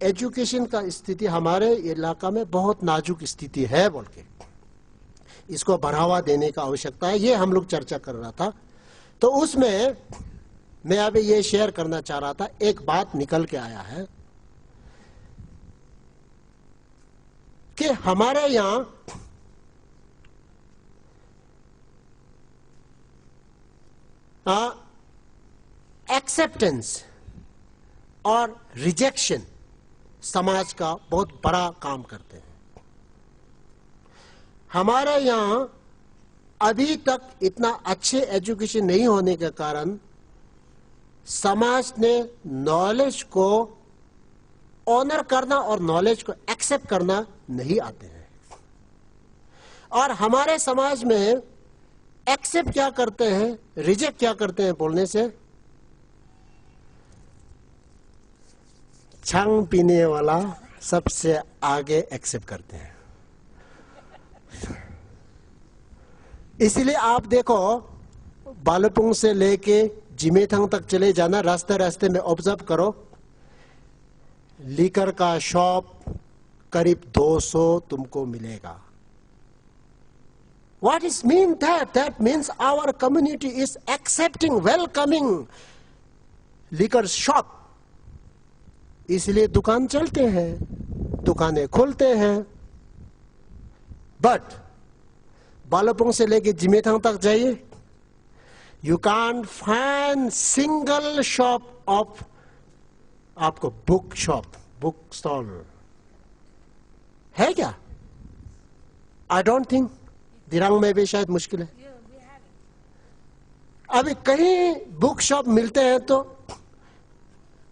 Education का स्थिति हमारे इलाका में बहुत नाजुक स्थिति है बोल के, इसको बढ़ावा देने का आवश्यकता है, ये हम लोग चर्चा कर रहा था। तो उसमें मैं अभी ये शेयर करना चाह रहा था, एक बात निकल के आया है कि हमारे यहां एक्सेप्टेंस और रिजेक्शन समाज का बहुत बड़ा काम करते हैं। हमारे यहां अभी तक इतना अच्छे एजुकेशन नहीं होने के कारण समाज ने नॉलेज को ऑनर करना और नॉलेज को एक्सेप्ट करना नहीं आते हैं। और हमारे समाज में एक्सेप्ट क्या करते हैं, रिजेक्ट क्या करते हैं बोलने से, छांग पीने वाला सबसे आगे एक्सेप्ट करते हैं। इसलिए आप देखो, बालुपुंग से लेके जिमेथंग तक चले जाना, रास्ते रास्ते में ऑब्जर्व करो, लीकर का शॉप करीब 200 तुमको मिलेगा। What is mean that? That means our community is accepting, welcoming liquor shop. इसलिए दुकान चलते हैं, दुकानें खोलते हैं। बट बालोपुंग से लेके जिमेथांग तक जाइए, you can't find single shop of आपको बुक शॉप, बुक स्टॉल है क्या? I don't think. दिरांग में भी शायद मुश्किल है। अभी कहीं बुक शॉप मिलते हैं तो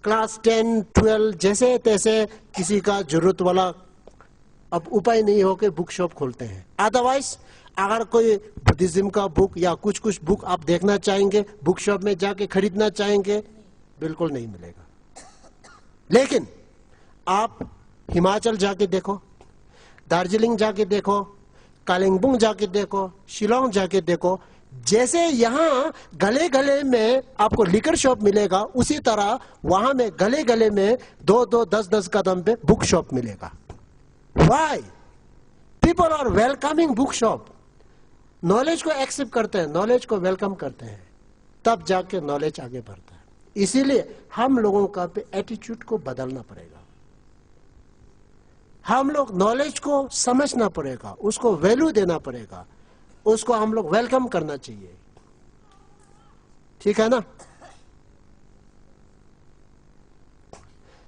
क्लास 10, 12 जैसे तैसे किसी का जरूरत वाला अब उपाय नहीं हो के बुक शॉप खोलते हैं। अदरवाइज अगर कोई बुद्धिज्म का बुक या कुछ कुछ बुक आप देखना चाहेंगे, बुक शॉप में जाके खरीदना चाहेंगे, बिल्कुल नहीं मिलेगा। लेकिन आप हिमाचल जाके देखो, दार्जिलिंग जाके देखो, कालिंगपुंग जाके देखो, शिलोंग जाके देखो, जैसे यहां गले गले में आपको लिकर शॉप मिलेगा, उसी तरह वहां में गले गले में 2-2, 10-10 कदम पे बुक शॉप मिलेगा। Why? People are welcoming book shop. Knowledge को एक्सेप्ट करते हैं, नॉलेज को वेलकम करते हैं, तब जाके नॉलेज आगे बढ़ता है। इसीलिए हम लोगों का पे एटीट्यूड को बदलना पड़ेगा। हम लोग नॉलेज को समझना पड़ेगा, उसको वैल्यू देना पड़ेगा, उसको हम लोग वेलकम करना चाहिए। ठीक है ना?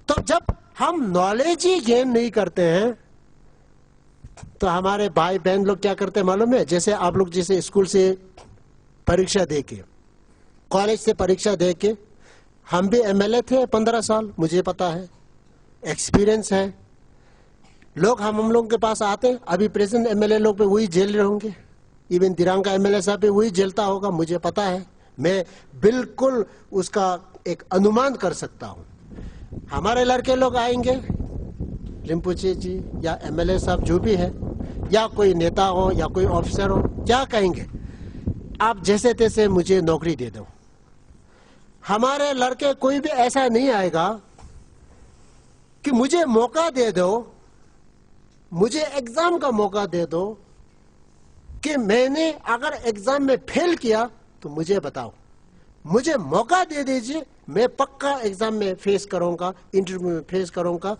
तो जब हम नॉलेज ही गेन नहीं करते हैं तो हमारे भाई बहन लोग क्या करते हैं मालूम है? जैसे आप लोग जैसे स्कूल से परीक्षा देके, कॉलेज से परीक्षा देके, हम भी एमएलए थे 15 साल, मुझे पता है, एक्सपीरियंस है। लोग हम लोगों के पास आते हैं, अभी प्रेजेंट एमएलए लोग पे वही जेल रहे होंगे, इवन दिरांग का एमएलए साहब पे वही जेलता होगा, मुझे पता है। मैं बिल्कुल उसका एक अनुमान कर सकता हूं। हमारे लड़के लोग आएंगे, रिम्पुचे जी या एमएलए साहब जो भी है, या कोई नेता हो या कोई ऑफिसर हो, क्या कहेंगे? आप जैसे तैसे मुझे नौकरी दे दो। हमारे लड़के कोई भी ऐसा नहीं आएगा कि मुझे मौका दे दो, मुझे एग्जाम का मौका दे दो, कि मैंने अगर एग्जाम में फेल किया तो मुझे बताओ, मुझे मौका दे दीजिए, मैं पक्का एग्जाम में फेस करूंगा, इंटरव्यू में फेस करूंगा,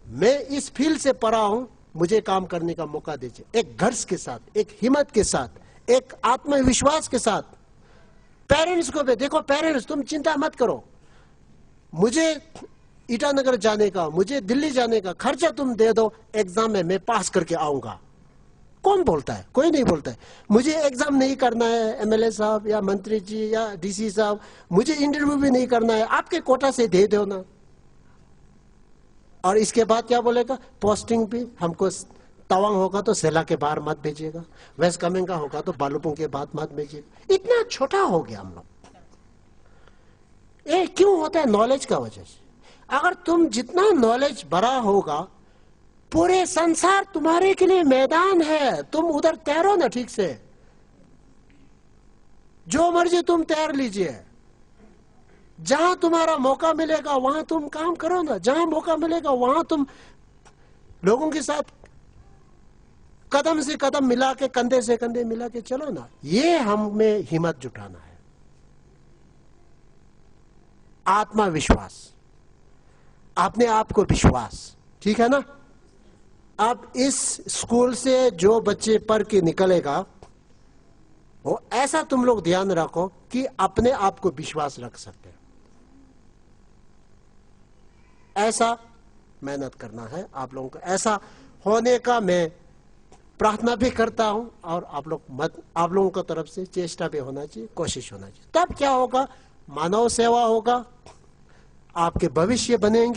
मैं इस फील्ड से पढ़ा हूं, मुझे काम करने का मौका दीजिए। एक गर्ज के साथ, एक हिम्मत के साथ, एक आत्मविश्वास के साथ। पेरेंट्स को भी देखो, पेरेंट्स तुम चिंता मत करो, मुझे ईटानगर जाने का, मुझे दिल्ली जाने का खर्चा तुम दे दो, एग्जाम में मैं पास करके आऊंगा। कौन बोलता है? कोई नहीं बोलता है। मुझे एग्जाम नहीं करना है एमएलए साहब या मंत्री जी या डीसी साहब, मुझे इंटरव्यू भी नहीं करना है, आपके कोटा से दे दो ना। और इसके बाद क्या बोलेगा? पोस्टिंग भी हमको तवांग होगा तो सेला के बाहर मत भेजिएगा, वेस्ट कामेंग का होगा तो बालुपुंग के बाद मत भेजिएगा। इतना छोटा हो गया हम लोग। ये क्यों होता है? नॉलेज का वजह से। अगर तुम जितना नॉलेज बड़ा होगा, पूरे संसार तुम्हारे के लिए मैदान है, तुम उधर तैरो ना ठीक से, जो मर्जी तुम तैर लीजिए। जहां तुम्हारा मौका मिलेगा वहां तुम काम करो ना, जहां मौका मिलेगा वहां तुम लोगों के साथ कदम से कदम मिला के, कंधे से कंधे मिला के चलो ना। ये हमें हिम्मत जुटाना है। आत्मविश्वास, अपने आप को विश्वास, ठीक है ना। अब इस स्कूल से जो बच्चे पढ़ के निकलेगा वो ऐसा तुम लोग ध्यान रखो कि अपने आप को विश्वास रख सकते हो। ऐसा मेहनत करना है आप लोगों को, ऐसा होने का मैं प्रार्थना भी करता हूं, और आप लोगों की तरफ से चेष्टा भी होना चाहिए, कोशिश होना चाहिए। तब क्या होगा, मानव सेवा होगा, आपके भविष्य बनेंगे।